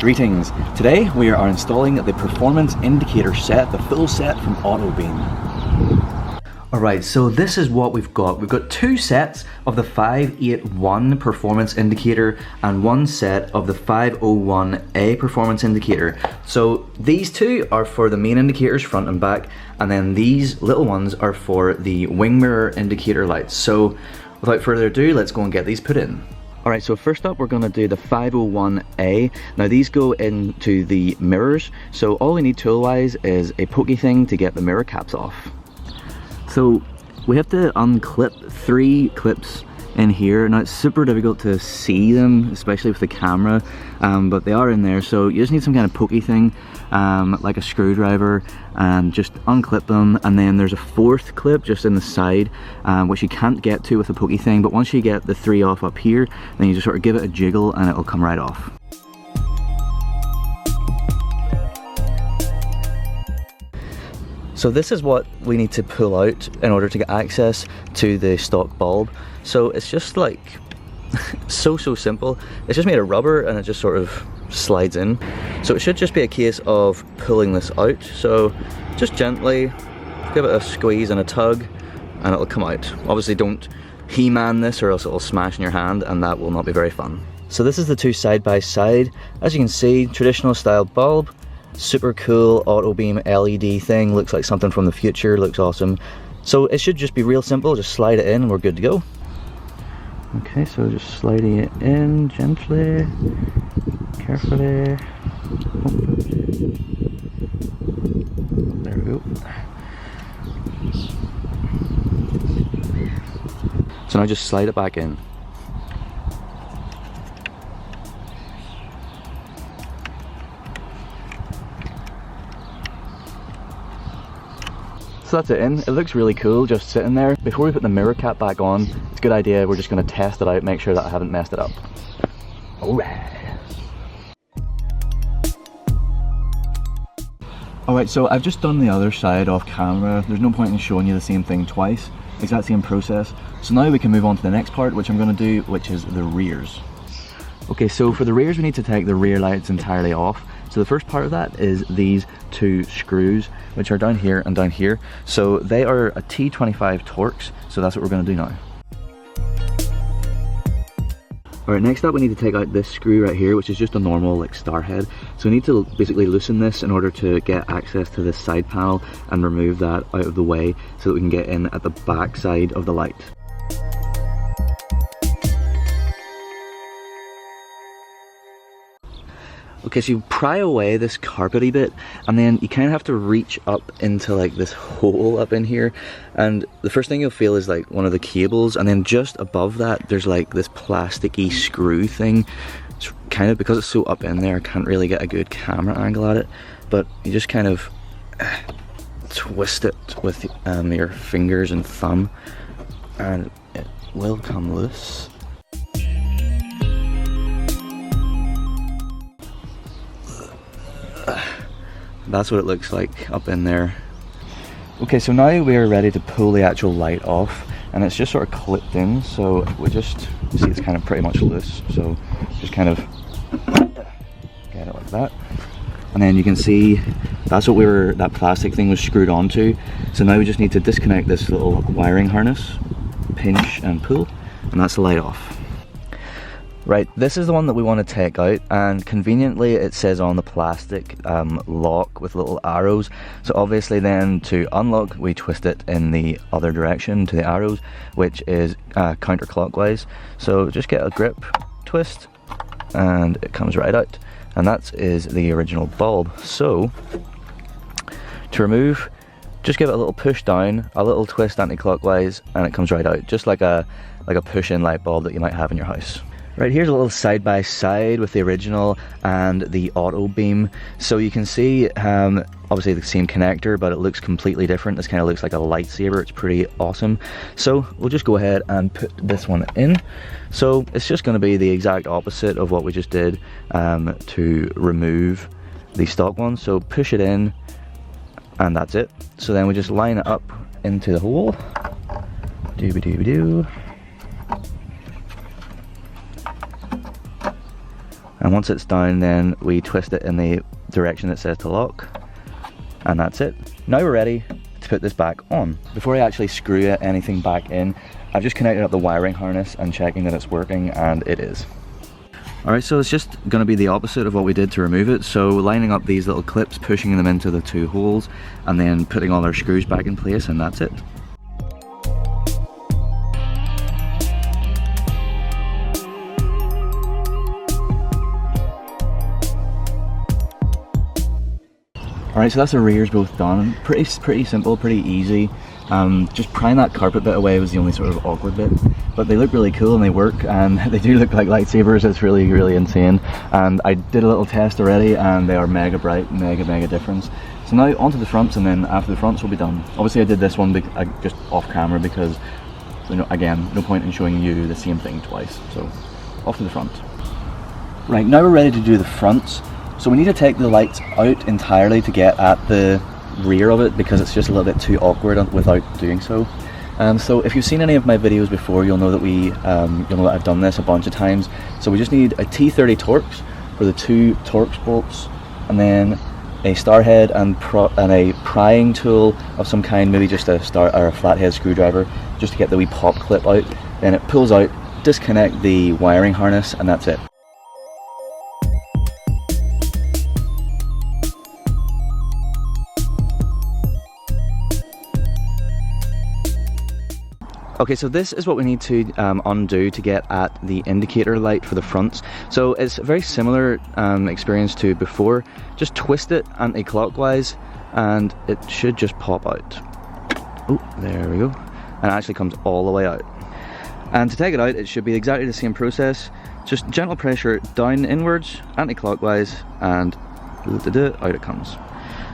Greetings. Today we are installing the Performance Indicator set, the full set from Autobeam. Alright, so this is what we've got. We've got two sets of the 581 Performance Indicator and one set of the 501A Performance Indicator. So these two are for the main indicators front and back, and then these little ones are for the wing mirror indicator lights. So without further ado, let's go and get these put in. Alright, so first up we're going to do the 501A. Now these go into the mirrors, so all we need tool-wise is a pokey thing to get the mirror caps off. So we have to unclip 3 clips in here. Now it's super difficult to see them, especially with the camera, but they are in there, so you just need some kind of pokey thing, like a screwdriver, and just unclip them. And then there's a 4th clip just in the side, which you can't get to with a pokey thing, but once you get the 3 off up here, then you just sort of give it a jiggle and it'll come right off. So this is what we need to pull out in order to get access to the stock bulb. So it's just like so simple. It's just made of rubber and it just sort of slides in. So it should just be a case of pulling this out. So just gently give it a squeeze and a tug and it'll come out. Obviously don't He-Man this or else it'll smash in your hand and that will not be very fun. So this is the two side by side. As you can see, traditional style bulb. Super cool Autobeam LED thing, looks like something from the future, looks awesome. So it should just be real simple, just slide it in and we're good to go. Okay, so just sliding it in gently, carefully. There we go. So now just slide it back in. So that's it in. It looks really cool just sitting there. Before we put the mirror cap back on, it's a good idea, we're just going to test it out, make sure that I haven't messed it up. Alright, so I've just done the other side off camera. There's no point in showing you the same thing twice. Exact same process. So now we can move on to the next part, which I'm going to do, which is the rears. Okay, so for the rears we need to take the rear lights entirely off. So the first part of that is these 2 screws, which are down here and down here. So they are a T25 Torx, so that's what we're going to do now. Alright, next up we need to take out this screw right here, which is just a normal like star head. So we need to basically loosen this in order to get access to this side panel and remove that out of the way so that we can get in at the back side of the light. Okay, so you pry away this carpety bit and then you kind of have to reach up into like this hole up in here, and the first thing you'll feel is like one of the cables, and then just above that there's like this plasticky screw thing. It's kind of, because it's so up in there, I can't really get a good camera angle at it, but you just kind of twist it with your fingers and thumb and it will come loose. That's what it looks like up in there. Okay, so now we are ready to pull the actual light off, and it's just sort of clipped in, so we just see it's kind of pretty much loose, so just kind of get it like that. And then you can see that's what that plastic thing was screwed onto. So now we just need to disconnect this little wiring harness, pinch and pull, and that's the light off. Right, this is the one that we want to take out, and conveniently it says on the plastic lock with little arrows. So obviously then to unlock we twist it in the other direction to the arrows, which is counterclockwise. So just get a grip, twist, and it comes right out. And that is the original bulb. So to remove, just give it a little push down, a little twist anti-clockwise, and it comes right out, just like a push-in light bulb that you might have in your house. Right, here's a little side by side with the original and the Autobeam. So you can see obviously the same connector, but it looks completely different. This kind of looks like a lightsaber. It's pretty awesome. So we'll just go ahead and put this one in. So it's just going to be the exact opposite of what we just did to remove the stock one. So push it in and that's it. So then we just line it up into the hole. Dooby-dooby-doo. And once it's down, then we twist it in the direction it says to lock, and that's it. Now we're ready to put this back on. Before I actually screw anything back in, I've just connected up the wiring harness and checking that it's working, and it is. Alright, so it's just going to be the opposite of what we did to remove it. So lining up these little clips, pushing them into the two holes, and then putting all our screws back in place, and that's it. Alright, so that's the rears both done. Pretty simple, pretty easy. Just prying that carpet bit away was the only sort of awkward bit. But they look really cool and they work, and they do look like lightsabers. It's really insane. And I did a little test already, and they are mega bright, mega difference. So now onto the fronts, and then after the fronts we'll be done. Obviously I did this one just off camera because, you know, again, no point in showing you the same thing twice. So off to the front. Right, now we're ready to do the fronts. So we need to take the lights out entirely to get at the rear of it, because it's just a little bit too awkward without doing so. So if you've seen any of my videos before, you'll know that you'll know that I've done this a bunch of times. So we just need a T30 Torx for the two Torx bolts, and then a star head and a prying tool of some kind, maybe just a flathead screwdriver, just to get the wee pop clip out. Then it pulls out, disconnect the wiring harness, and that's it. Okay, so this is what we need to undo to get at the indicator light for the fronts. So it's a very similar experience to before. Just twist it anti-clockwise and it should just pop out. Oh, there we go. And it actually comes all the way out. And to take it out, it should be exactly the same process. Just gentle pressure down inwards, anti-clockwise, and out it comes.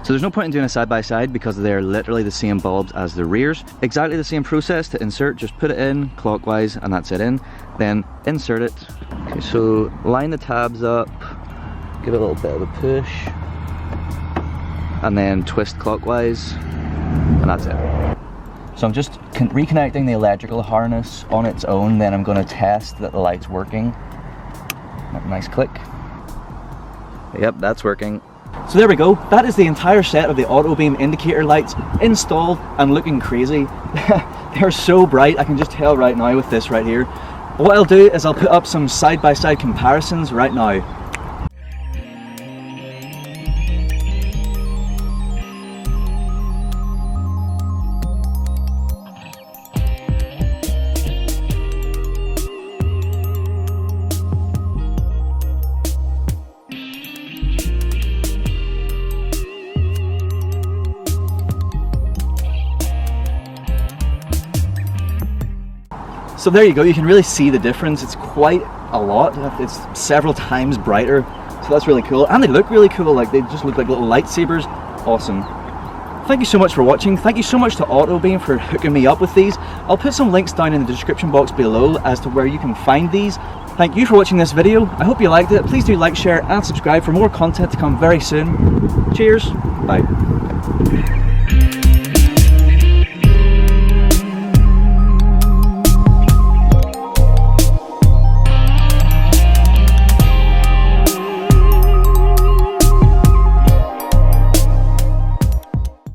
So there's no point in doing a side-by-side because they're literally the same bulbs as the rears. Exactly the same process to insert, just put it in clockwise and that's it in. Then insert it. Okay, so line the tabs up, give it a little bit of a push, and then twist clockwise, and that's it. So I'm just reconnecting the electrical harness on its own, then I'm going to test that the light's working. Nice click. Yep, that's working. So there we go, that is the entire set of the Autobeam indicator lights installed and looking crazy. They're so bright, I can just tell right now with this right here. What I'll do is I'll put up some side-by-side comparisons right now. So there you go, you can really see the difference. It's quite a lot. It's several times brighter. So that's really cool. And they look really cool, like they just look like little lightsabers. Awesome. Thank you so much for watching. Thank you so much to Autobeam for hooking me up with these. I'll put some links down in the description box below as to where you can find these. Thank you for watching this video. I hope you liked it. Please do like, share and subscribe for more content to come very soon. Cheers. Bye.